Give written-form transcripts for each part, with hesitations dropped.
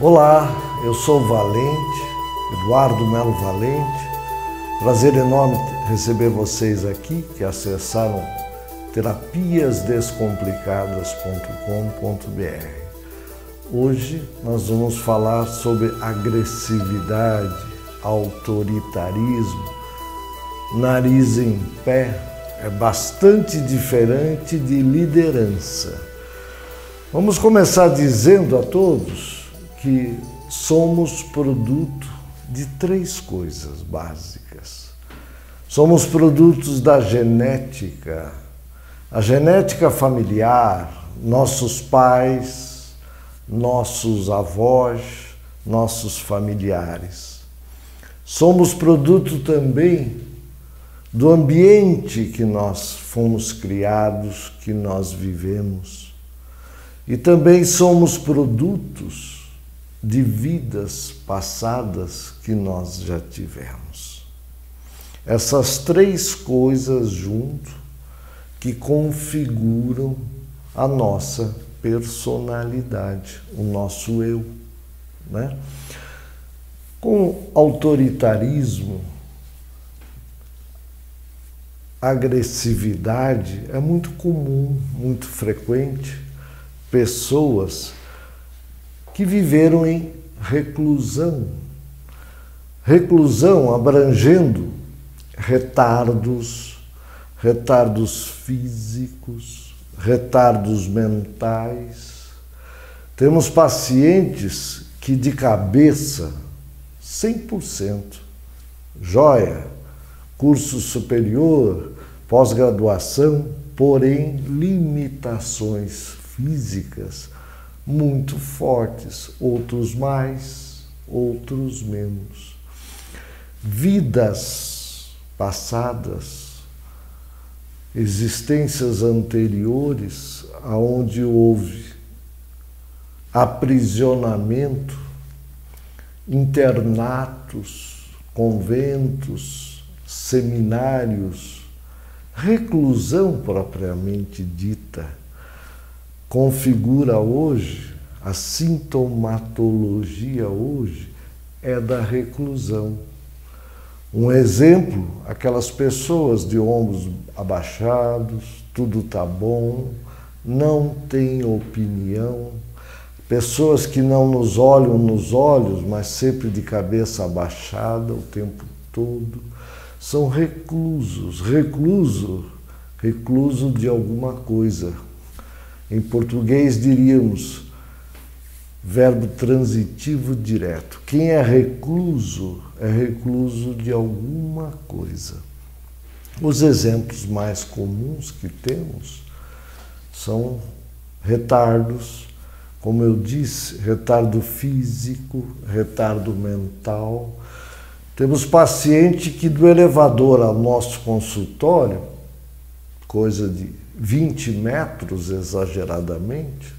Olá, eu sou Valente, Eduardo Melo Valente. Prazer enorme receber vocês aqui que acessaram terapiasdescomplicadas.com.br. Hoje nós vamos falar sobre agressividade, autoritarismo, nariz em pé. É bastante diferente de liderança. Vamos começar dizendo a todos que somos produto de três coisas básicas. Somos produtos da genética, a genética familiar, nossos pais, nossos avós, nossos familiares. Somos produto também do ambiente que nós fomos criados, que nós vivemos. E também somos produtos de vidas passadas que nós já tivemos. Essas três coisas junto que configuram a nossa personalidade, o nosso eu, né? Com autoritarismo, agressividade é muito comum, muito frequente, pessoas que viveram em reclusão. Reclusão abrangendo retardos físicos, retardos mentais. Temos pacientes que de cabeça, 100%, joia, curso superior, pós-graduação, porém limitações físicas muito fortes, outros mais, outros menos. Vidas passadas, existências anteriores, aonde houve aprisionamento, internatos, conventos, seminários, reclusão propriamente dita, configura hoje, a sintomatologia hoje é da reclusão. Um exemplo, aquelas pessoas de ombros abaixados, tudo tá bom, não tem opinião, pessoas que não nos olham nos olhos, mas sempre de cabeça abaixada o tempo todo, são reclusos, recluso de alguma coisa. Em português diríamos verbo transitivo direto. Quem é recluso de alguma coisa. Os exemplos mais comuns que temos são retardos, como eu disse, retardo físico, retardo mental. Temos paciente que do elevador ao nosso consultório, coisa de 20 metros exageradamente,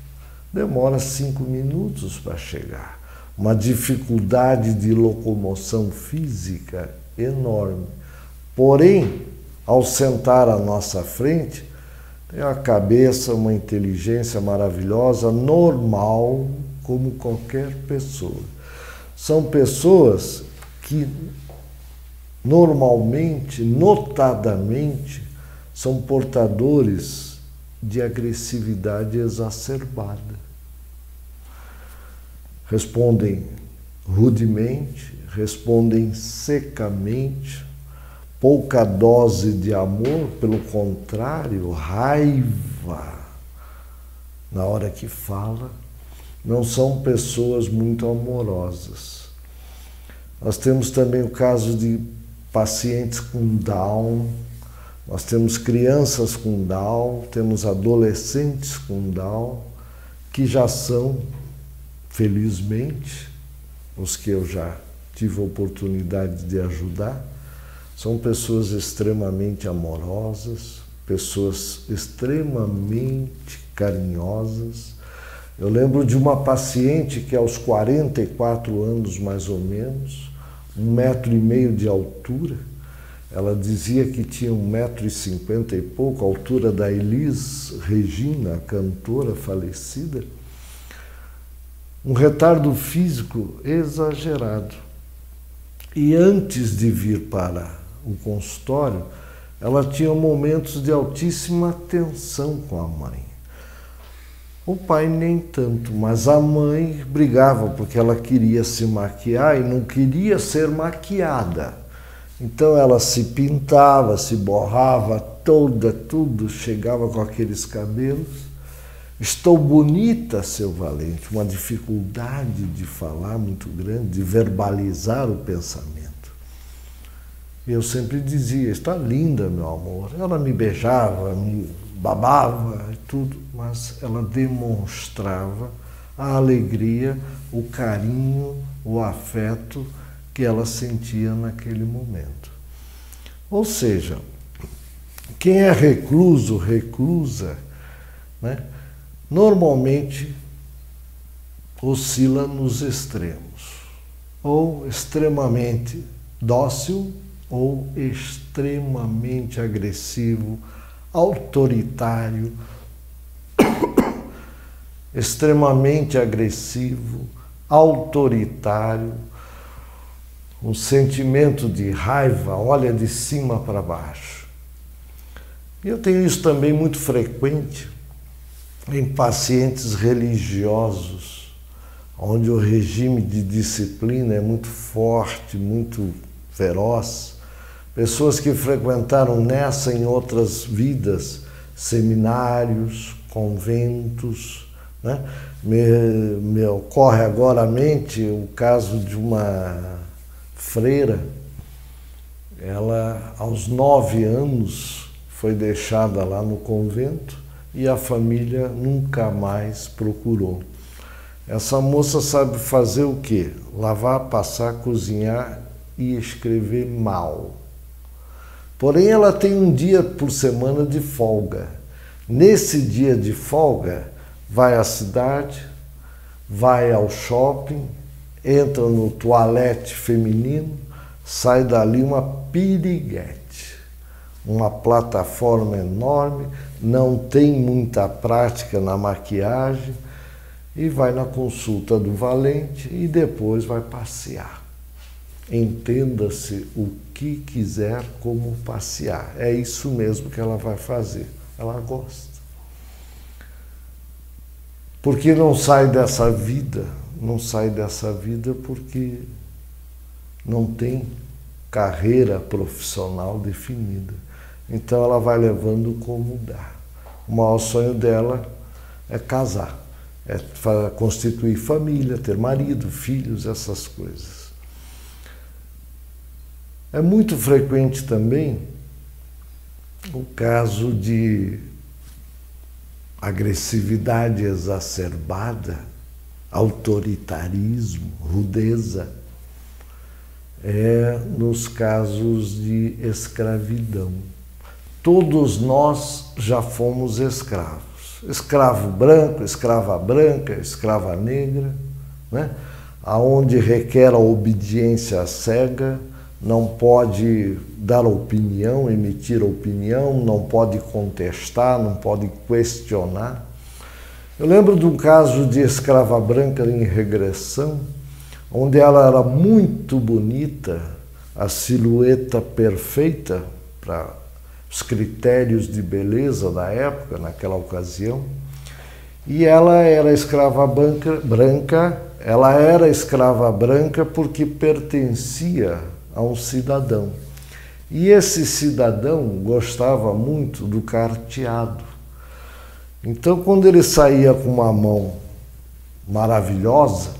demora 5 minutos para chegar. Uma dificuldade de locomoção física enorme. Porém, ao sentar à nossa frente, tem a cabeça, uma inteligência maravilhosa, normal, como qualquer pessoa. São pessoas que normalmente, notadamente, são portadores de agressividade exacerbada. Respondem rudemente, respondem secamente, pouca dose de amor, pelo contrário, raiva na hora que fala. Não são pessoas muito amorosas. Nós temos também o caso de pacientes com Down. Nós temos crianças com Down, temos adolescentes com Down, que já são, felizmente, os que eu já tive a oportunidade de ajudar, são pessoas extremamente amorosas, pessoas extremamente carinhosas. Eu lembro de uma paciente que aos 44 anos, mais ou menos, 1,5 metro de altura, ela dizia que tinha 1,50 m e pouco, a altura da Elis Regina, a cantora falecida, um retardo físico exagerado. E antes de vir para o consultório, ela tinha momentos de altíssima tensão com a mãe. O pai nem tanto, mas a mãe brigava porque ela queria se maquiar e não queria ser maquiada. Então ela se pintava, se borrava toda, tudo, chegava com aqueles cabelos. Estou bonita, seu Valente, uma dificuldade de falar muito grande, de verbalizar o pensamento. E eu sempre dizia, está linda, meu amor. Ela me beijava, me babava e tudo, mas ela demonstrava a alegria, o carinho, o afeto que ela sentia naquele momento. Ou seja, quem é recluso, reclusa, né, normalmente oscila nos extremos, ou extremamente dócil, ou extremamente agressivo, autoritário, extremamente agressivo, autoritário, um sentimento de raiva, olha de cima para baixo. E eu tenho isso também muito frequente em pacientes religiosos, onde o regime de disciplina é muito forte, muito feroz. Pessoas que frequentaram nessa em outras vidas, seminários, conventos, né? Me ocorre agora à mente o caso de uma freira. Ela, aos 9 anos, foi deixada lá no convento e a família nunca mais procurou. Essa moça sabe fazer o quê? Lavar, passar, cozinhar e escrever mal. Porém, ela tem um dia por semana de folga. Nesse dia de folga, vai à cidade, vai ao shopping, entra no toalete feminino, sai dali uma piriguete, uma plataforma enorme, não tem muita prática na maquiagem e vai na consulta do Valente e depois vai passear. Entenda-se o que quiser como passear. É isso mesmo que ela vai fazer. Ela gosta. Porque não sai dessa vida, porque não tem carreira profissional definida. Então ela vai levando como dá. O maior sonho dela é casar, é constituir família, ter marido, filhos, essas coisas. É muito frequente também o caso de agressividade exacerbada, autoritarismo, rudeza, nos casos de escravidão. Todos nós já fomos escravos. Escravo branco, escrava negra, né? Aonde requer a obediência cega, não pode dar opinião, emitir opinião, não pode contestar, não pode questionar. Eu lembro de um caso de escrava branca em regressão, onde ela era muito bonita, a silhueta perfeita para os critérios de beleza da época, naquela ocasião, e ela era escrava branca, ela era escrava branca porque pertencia a um cidadão. E esse cidadão gostava muito do carteado. Então, quando ele saía com uma mão maravilhosa,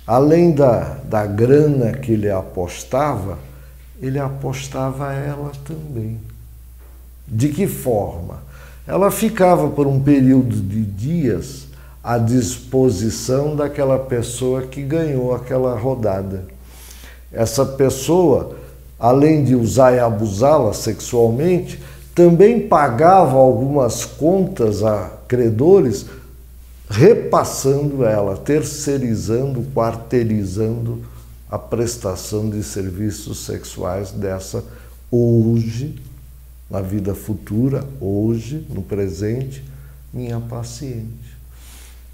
além da grana que ele apostava ela também. De que forma? Ela ficava por um período de dias à disposição daquela pessoa que ganhou aquela rodada. Essa pessoa, além de usar e abusá-la sexualmente, também pagava algumas contas a credores, repassando ela, terceirizando, quarteirizando a prestação de serviços sexuais dessa hoje, na vida futura, hoje, no presente, minha paciente.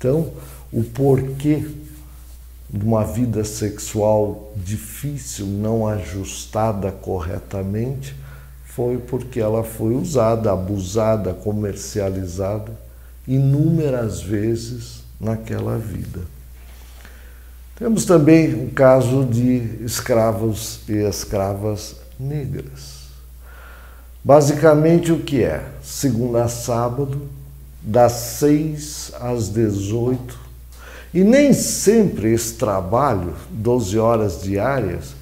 Então, o porquê de uma vida sexual difícil, não ajustada corretamente, foi porque ela foi usada, abusada, comercializada inúmeras vezes naquela vida. Temos também o caso de escravos e escravas negras. Basicamente o que é? Segunda a sábado, das 6 às 18, e nem sempre esse trabalho, 12 horas diárias,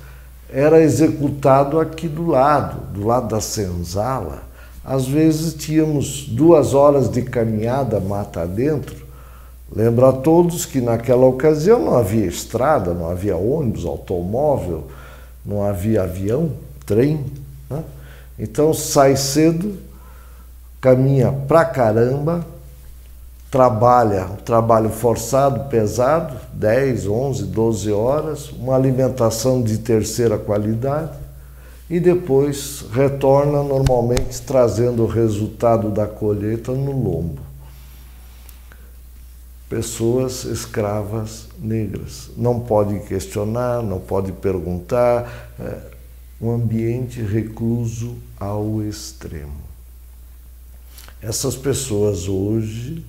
era executado aqui do lado da senzala. Às vezes tínhamos 2 horas de caminhada mata dentro. Lembro a todos que naquela ocasião não havia estrada, não havia ônibus, automóvel, não havia avião, trem, né? Então sai cedo, caminha pra caramba, trabalha, um trabalho forçado, pesado, 10, 11, 12 horas, uma alimentação de terceira qualidade e depois retorna normalmente trazendo o resultado da colheita no lombo. Pessoas escravas negras. Não pode questionar, não pode perguntar, um ambiente recluso ao extremo. Essas pessoas hoje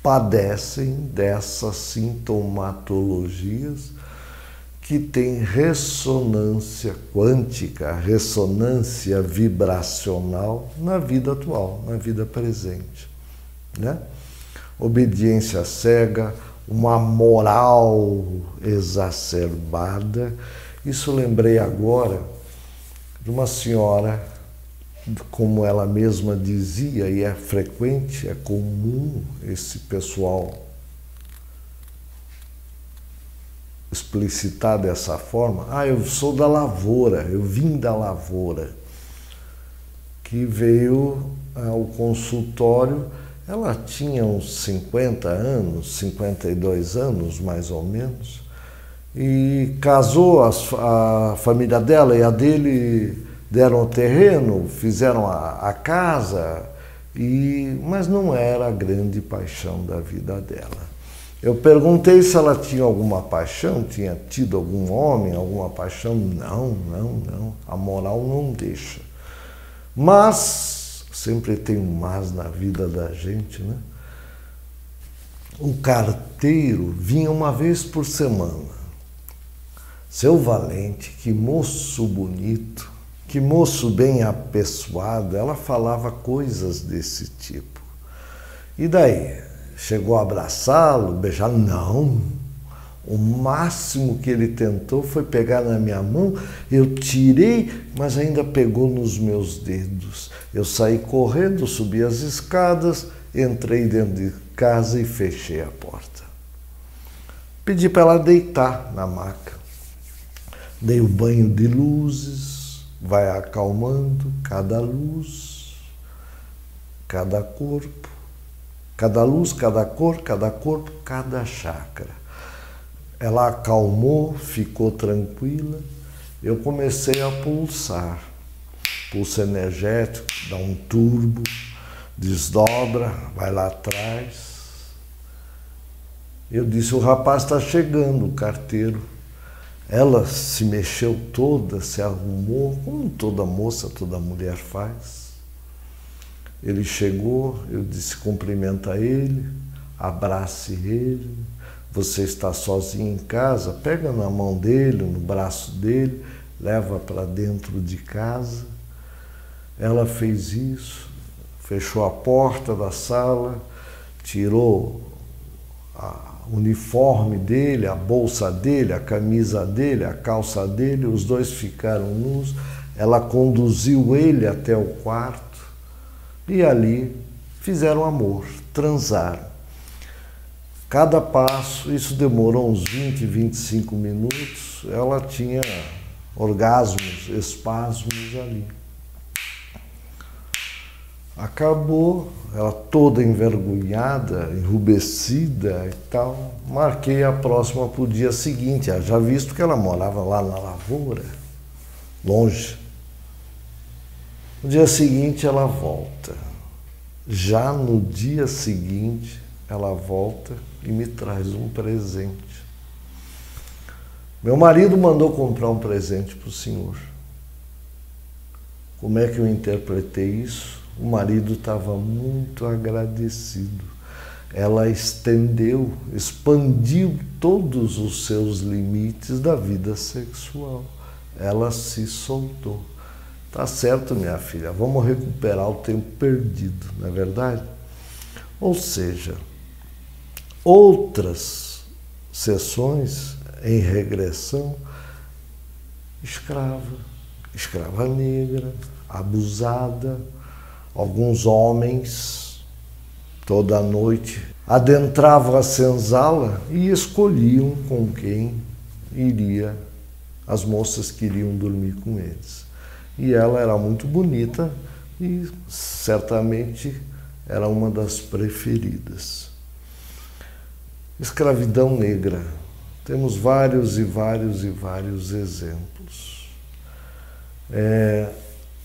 padecem dessas sintomatologias que têm ressonância quântica, ressonância vibracional na vida atual, na vida presente, né? Obediência cega, uma moral exacerbada. Isso lembrei agora de uma senhora, como ela mesma dizia, e é frequente, é comum esse pessoal explicitar dessa forma. Eu sou da lavoura, eu vim da lavoura, que veio ao consultório. Ela tinha uns 50 anos, 52 anos mais ou menos, e casou, a família dela e a dele deram o terreno, fizeram a casa, mas não era a grande paixão da vida dela. Eu perguntei se ela tinha alguma paixão, tinha tido algum homem, alguma paixão. Não, a moral não deixa. Mas sempre tem um mas na vida da gente, né? O carteiro vinha uma vez por semana. Seu Valente, que moço bonito, que moço bem apessoado, ela falava coisas desse tipo. E daí? Chegou a abraçá-lo, beijar? Não. O máximo que ele tentou foi pegar na minha mão, eu tirei, mas ainda pegou nos meus dedos. Eu saí correndo, subi as escadas, entrei dentro de casa e fechei a porta. Pedi para ela deitar na maca. Dei o banho de luzes, vai acalmando cada luz, cada corpo, cada luz, cada cor, cada corpo, cada chakra. Ela acalmou, ficou tranquila, eu comecei a pulsar. Pulso energético, dá um turbo, desdobra, vai lá atrás. Eu disse, o rapaz está chegando, o carteiro. Ela se mexeu toda, se arrumou, como toda moça, toda mulher faz. Ele chegou, eu disse, cumprimenta ele, abrace ele. Você está sozinho em casa, pega na mão dele, no braço dele, leva para dentro de casa. Ela fez isso, fechou a porta da sala, tirou o uniforme dele, a bolsa dele, a camisa dele, a calça dele, os dois ficaram nus. Ela conduziu ele até o quarto e ali fizeram amor, transaram. Cada passo, isso demorou uns 20, 25 minutos, ela tinha orgasmos, espasmos ali. Acabou, ela toda envergonhada, enrubescida e tal. Marquei a próxima para o dia seguinte, já visto que ela morava lá na lavoura, longe. No dia seguinte ela volta. Já no dia seguinte, ela volta e me traz um presente. Meu marido mandou comprar um presente para o senhor. Como é que eu interpretei isso? O marido estava muito agradecido. Ela estendeu, expandiu todos os seus limites da vida sexual. Ela se soltou. Tá certo, minha filha, vamos recuperar o tempo perdido, não é verdade? Ou seja, outras sessões em regressão, escrava negra, abusada, alguns homens, toda noite, adentravam a senzala e escolhiam com quem iria, as moças queriam dormir com eles. E ela era muito bonita e certamente era uma das preferidas. Escravidão negra. Temos vários exemplos.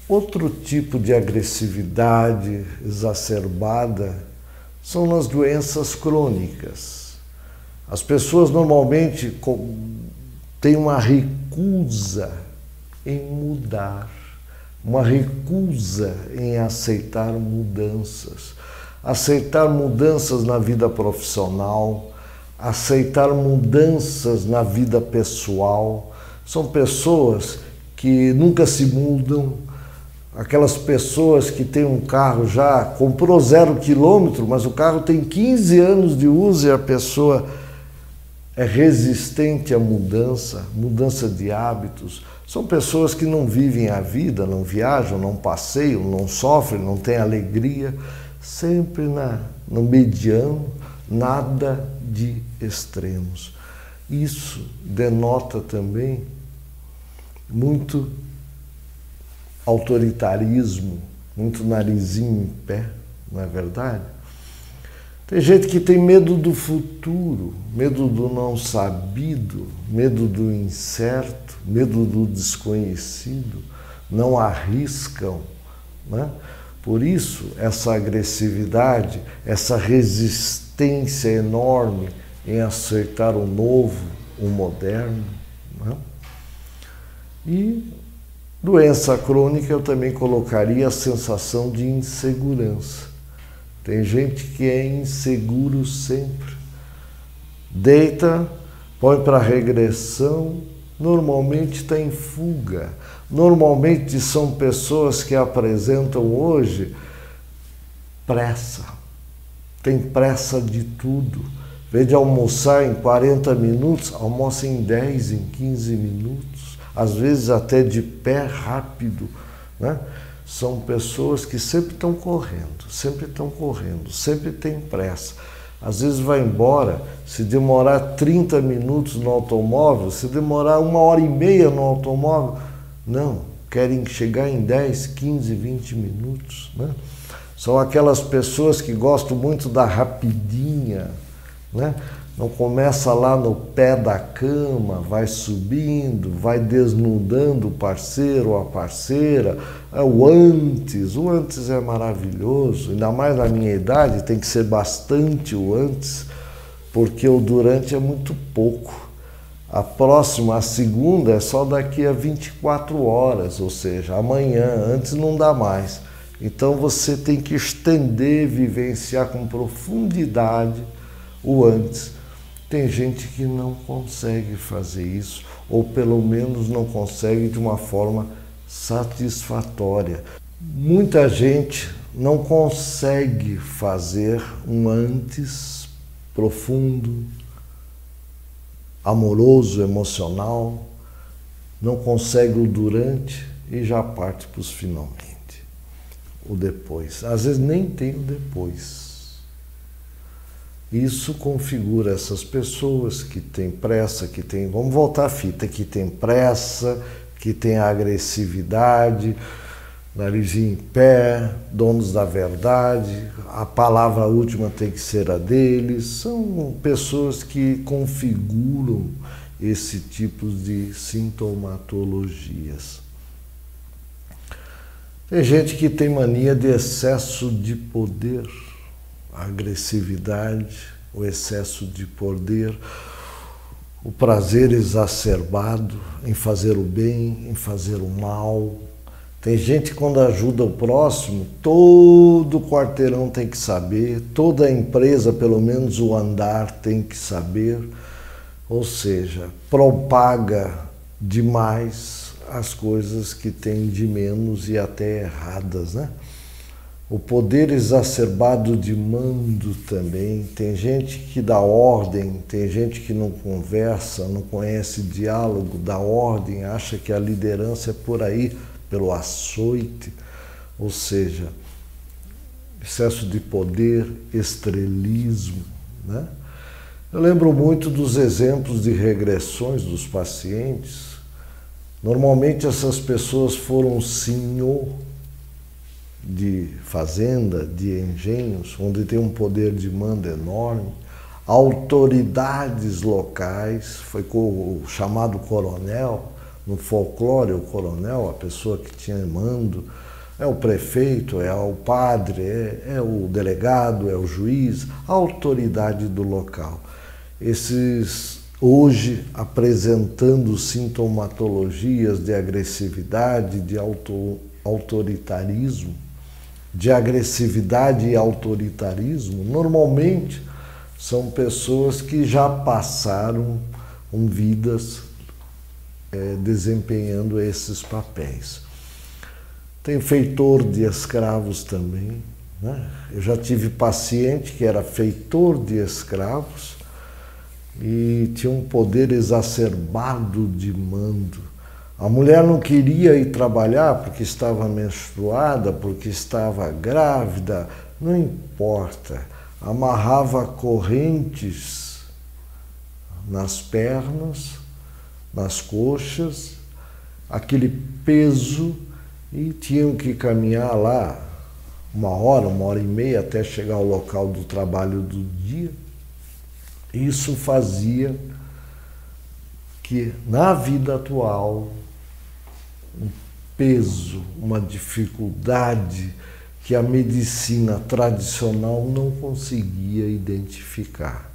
Outro tipo de agressividade exacerbada são nas doenças crônicas. As pessoas normalmente têm uma recusa em mudar, uma recusa em aceitar mudanças na vida profissional, aceitar mudanças na vida pessoal. São pessoas que nunca se mudam, aquelas pessoas que têm um carro já, comprou 0 quilômetro, mas o carro tem 15 anos de uso e a pessoa é resistente à mudança de hábitos. São pessoas que não vivem a vida, não viajam, não passeiam, não sofrem, não têm alegria, sempre no mediano, nada de extremos. Isso denota também muito autoritarismo, muito narizinho em pé, não é verdade? Tem gente que tem medo do futuro, medo do não sabido, medo do incerto, medo do desconhecido, não arriscam, né? Por isso, essa agressividade, essa resistência enorme em aceitar o novo, o moderno, né? E doença crônica eu também colocaria a sensação de insegurança. Tem gente que é inseguro sempre. Deita, põe para regressão, normalmente está em fuga. Normalmente são pessoas que apresentam hoje pressa. Tem pressa de tudo. Em vez de almoçar em 40 minutos, almoça em 10, em 15 minutos. Às vezes até de pé rápido, né? São pessoas que sempre estão correndo, sempre tem pressa. Às vezes vai embora, se demorar 30 minutos no automóvel, se demorar 1h30 no automóvel, não, querem chegar em 10, 15, 20 minutos, né? São aquelas pessoas que gostam muito da rapidinha, né? Não começa lá no pé da cama, vai subindo, vai desnudando o parceiro ou a parceira. O antes é maravilhoso, ainda mais na minha idade, tem que ser bastante o antes, porque o durante é muito pouco. A próxima, a segunda, é só daqui a 24 horas, ou seja, amanhã, antes não dá mais. Então você tem que estender, vivenciar com profundidade o antes. Tem gente que não consegue fazer isso, ou pelo menos não consegue de uma forma satisfatória. Muita gente não consegue fazer um antes profundo, amoroso, emocional, não consegue o durante e já parte para os finalmente, o depois. Às vezes nem tem o depois. Isso configura essas pessoas que têm pressa, vamos voltar à fita, que tem pressa, que tem agressividade, narizinho em pé, donos da verdade, a palavra última tem que ser a deles. São pessoas que configuram esse tipo de sintomatologias. Tem gente que tem mania de excesso de poder. a agressividade, o excesso de poder, o prazer exacerbado em fazer o bem, em fazer o mal. Tem gente que quando ajuda o próximo, todo quarteirão tem que saber, toda empresa, pelo menos o andar, tem que saber. Ou seja, propaga demais as coisas que tem de menos e até erradas, né? O poder exacerbado de mando também. Tem gente que dá ordem, tem gente que não conversa, não conhece diálogo, dá ordem, acha que a liderança é por aí, pelo açoite. Ou seja, excesso de poder, estrelismo, né? Eu lembro muito dos exemplos de regressões dos pacientes. Normalmente essas pessoas foram senhor de fazenda, de engenhos, onde tem um poder de mando enorme, autoridades locais, foi o chamado coronel, no folclore o coronel, a pessoa que tinha mando, é o prefeito, é o padre, é o delegado, é o juiz, a autoridade do local. Esses hoje apresentando sintomatologias de agressividade, de autoritarismo, de agressividade e autoritarismo, normalmente são pessoas que já passaram vidas desempenhando esses papéis. Tem feitor de escravos também, né? Eu já tive paciente que era feitor de escravos e tinha um poder exacerbado de mando. A mulher não queria ir trabalhar porque estava menstruada, porque estava grávida, não importa. Amarrava correntes nas pernas, nas coxas, aquele peso, e tinham que caminhar lá 1 hora e meia até chegar ao local do trabalho do dia. Isso fazia que na vida atual um peso, uma dificuldade que a medicina tradicional não conseguia identificar.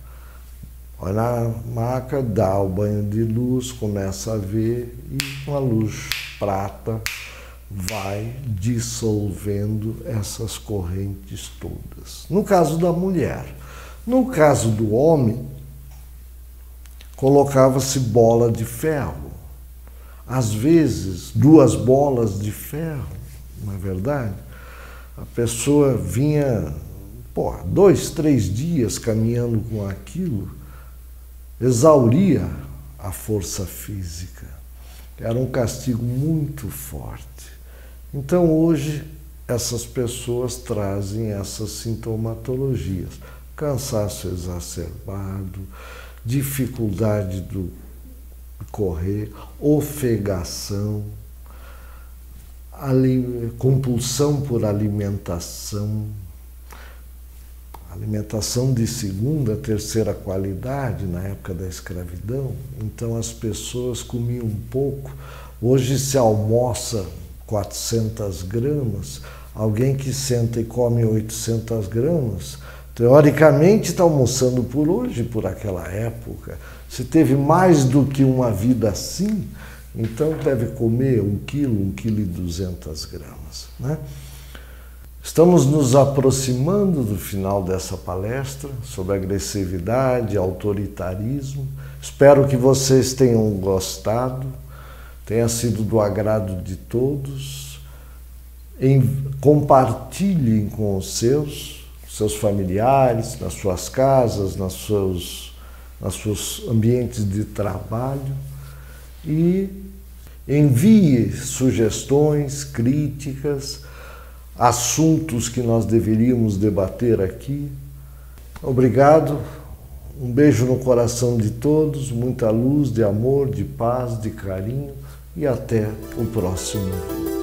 Olha na maca, dá o banho de luz, começa a ver e com a luz prata vai dissolvendo essas correntes todas. No caso da mulher. No caso do homem, colocava-se bola de ferro. Às vezes, 2 bolas de ferro, não é verdade? A pessoa vinha 2, 3 dias caminhando com aquilo, exauria a força física. Era um castigo muito forte. Então, hoje, essas pessoas trazem essas sintomatologias. Cansaço exacerbado, dificuldade do correr, ofegação, compulsão por alimentação, alimentação de segunda, terceira qualidade na época da escravidão. Então as pessoas comiam pouco. Hoje se almoça 400 gramas, alguém que senta e come 800 gramas, teoricamente está almoçando por hoje, por aquela época. Se teve mais do que uma vida assim, então deve comer 1 quilo, 1,2 kg, né? Estamos nos aproximando do final dessa palestra sobre agressividade, autoritarismo. Espero que vocês tenham gostado, tenha sido do agrado de todos. Compartilhem com os seus familiares, nas suas casas, nos seus ambientes de trabalho, e envie sugestões, críticas, assuntos que nós deveríamos debater aqui. Obrigado, um beijo no coração de todos, muita luz, de amor, de paz, de carinho, e até o próximo vídeo.